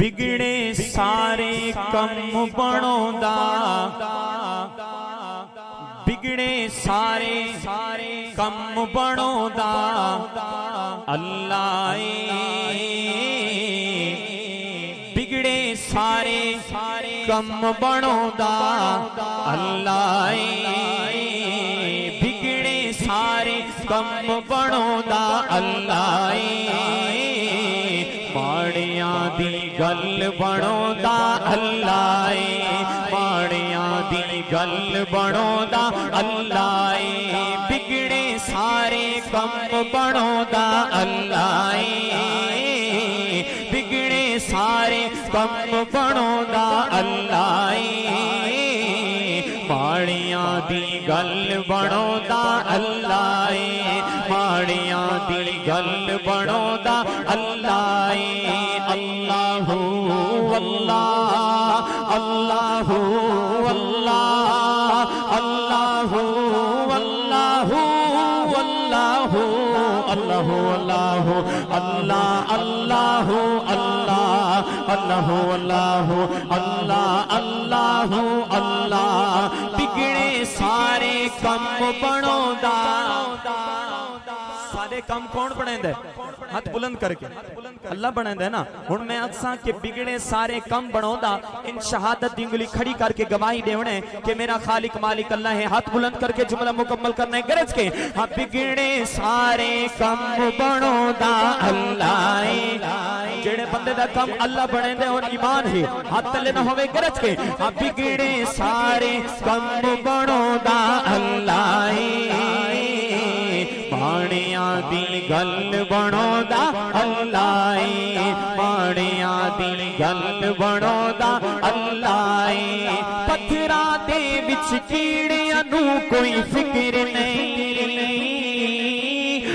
बिगड़े सारे कम बनाउंदा बिगड़े सारे कम बनाउंदा अल्लाह बिगड़े सारे कम बनाउंदा अल्लाह बिगड़े सारे कम बनाउंदा अल्लाह माड़ियां दी गल बनाउंदा अल्लाह माड़ियां दी गल बनाउंदा अल्लाह बिगड़े सारे कम बनाउंदा अल्लाह बिगड़े सारे कम बनाउंदा अल्लाह माड़ियां दी गल बनाउंदा अल्लाह माड़ियां दी गल बनाउंदा अल्लाह अल्लाहु अल्लाह अल्लाहु अल्लाह अल्लाहु अल्लाहु अल्लाहु अल्लाहु अल्लाहु अल्लाह अल्लाहु अल्लाह अल्लाहु अल्लाहु अल्लाह अल्लाहु अल्लाह बिगड़े सारे कम बनाउंदा सारे कम कौन बनांदा है हाथ बुलंद करके अल्लाह बनांदा है ना हुण मैं अक्सां के बिगड़े सारे कम बनाउंदा इन शहादत दी उंगली खड़ी करके गवाही देवणे कि मेरा खालिक मालिक अल्लाह है हाथ बुलंद करके जुमला मुकम्मल करना है गरज के हां बिगड़े सारे कम बनाउंदा अल्लाह जेड़े बंदे दा कम अल्लाह बनांदा और ईमान है हाथ तले ना होवे गरज के हां बिगड़े सारे कम बनाउंदा अल्लाह माड़ियां दी गल बनाउंदा अल्लाह माड़ियां दी गल बनाउंदा अल्लाह पत्थरां दे विच कीड़ियां नू कोई फिक्र नहीं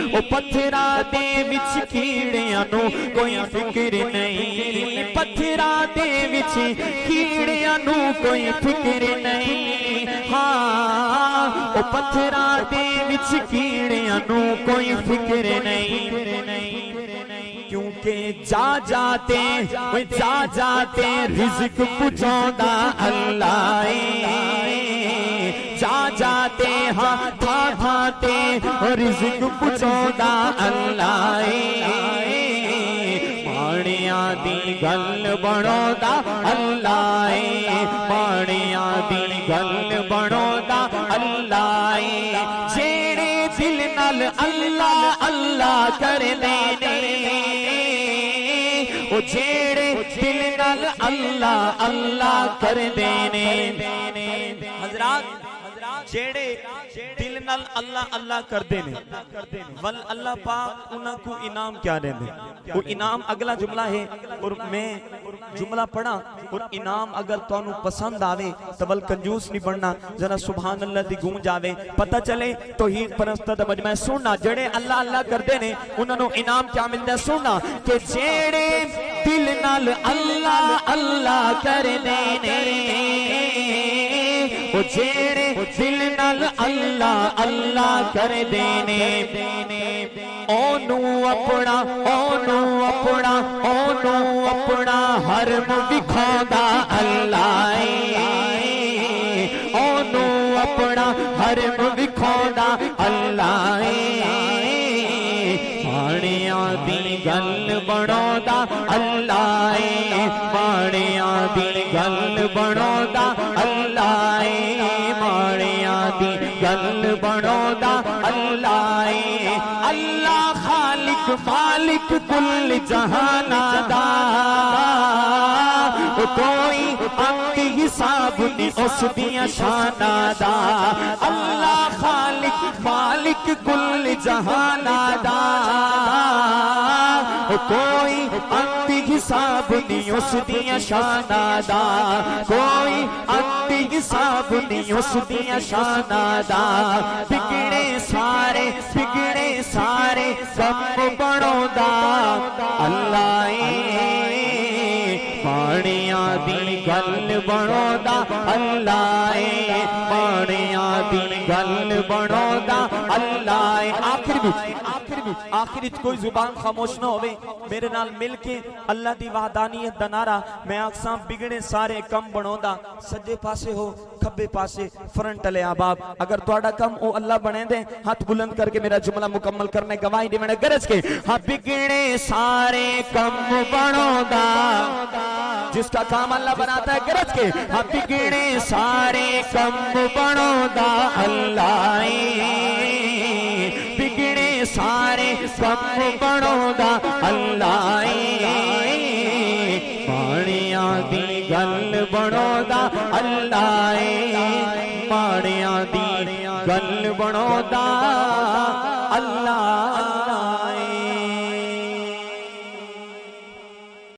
ओ पत्थरां दे विच कीड़ियां नू कोई फिक्र नहीं पत्थरां दे विच कीड़ियां नू कोई फिक्र नहीं हाँ ओ पत्थरां दे विच कीड़ियां नू कोई फिक्र नहीं क्योंकि जा जाते रिज़्क़ पुजांदा अल्लाह जा जाते हाँ था भाते रिज़्क़ पुजांदा अल्लाह माड़ियां दी गल बनाउंदा अल्लाह माड़ियां दी गल बनाउंदा अल्लाह जेड़े दिल नाल अल्लाह अल्लाह करदे ने ओ जेड़े दिल नाल अल्लाह अल्लाह करदे ने हज़रात जेड़े दिल नाल अल्लाह अल्लाह करदे ने वल अल्लाह पाक उन्हां को इनाम क्या देंदे वो इनाम अगला जुमला है और मैं जुमला पढ़ा और इनाम अगर तुहानू पसंद आवे तो वल कंजूस नहीं बनना जरा सुभान अल्लाह दी गूंज आवे पता चले तौहीद परस्त दा मजमा सुनना जेड़े अल्लाह अल्लाह करदे ने उन्हां नू इनाम क्या मिलदा सुनना कि जेड़े दिल नाल अल्लाह अल्लाह करदे ने ओ जेड़े दिल नाल अल्लाह अल्लाह करदे ने ओनू अपना हरम विखांदा अल्लाह ओनू अपना हरम विखांदा अल्लाह माड़ियां दी गल बनाउंदा अल्लाह माड़ियां दी गल बनाउंदा अल्लाह माड़ियां दी गल बनाउंदा अल्लाह अल्लाह खालिक मालिक कुल जहाना दा कोई अंत हिसाब नहीं उस दिया शाना दा अल्लाह खालिक मालिक कुल जहाना दा कोई अंत हिसाब नहीं उस दिया शाना दा कोई अंत हिसाब नहीं उस दिया शाना दा बिगड़े सारे कम बनाउंदा अल्लाह माड़ियां दी गल बनाउंदा अल्लाह माड़ियां दी गल बनाउंदा अल्लाह आखिर भी آخری کوئی زبان خاموش نہ ہوئے میرے نال مل کے اللہ دی وحدانیت دا نعرہ میں آکساں بگڑے سارے کم بنو دا سجے پاسے ہو کھبے پاسے فرنٹ لے آباب اگر توڑا کم او اللہ بنے دے ہاتھ بلند کر کے میرا جملہ مکمل کرنے گواہی دی میں نے گرج کے ہاں بگڑے سارے کم بنو دا جس کا کام اللہ بناتا ہے گرج کے ہاں بگڑے سارے کم بنو دا اللہ بگڑے سارے کم بنو دا اللہ ماڑیاں دی گل بنو دا اللہ ماڑیاں دی گل بنو دا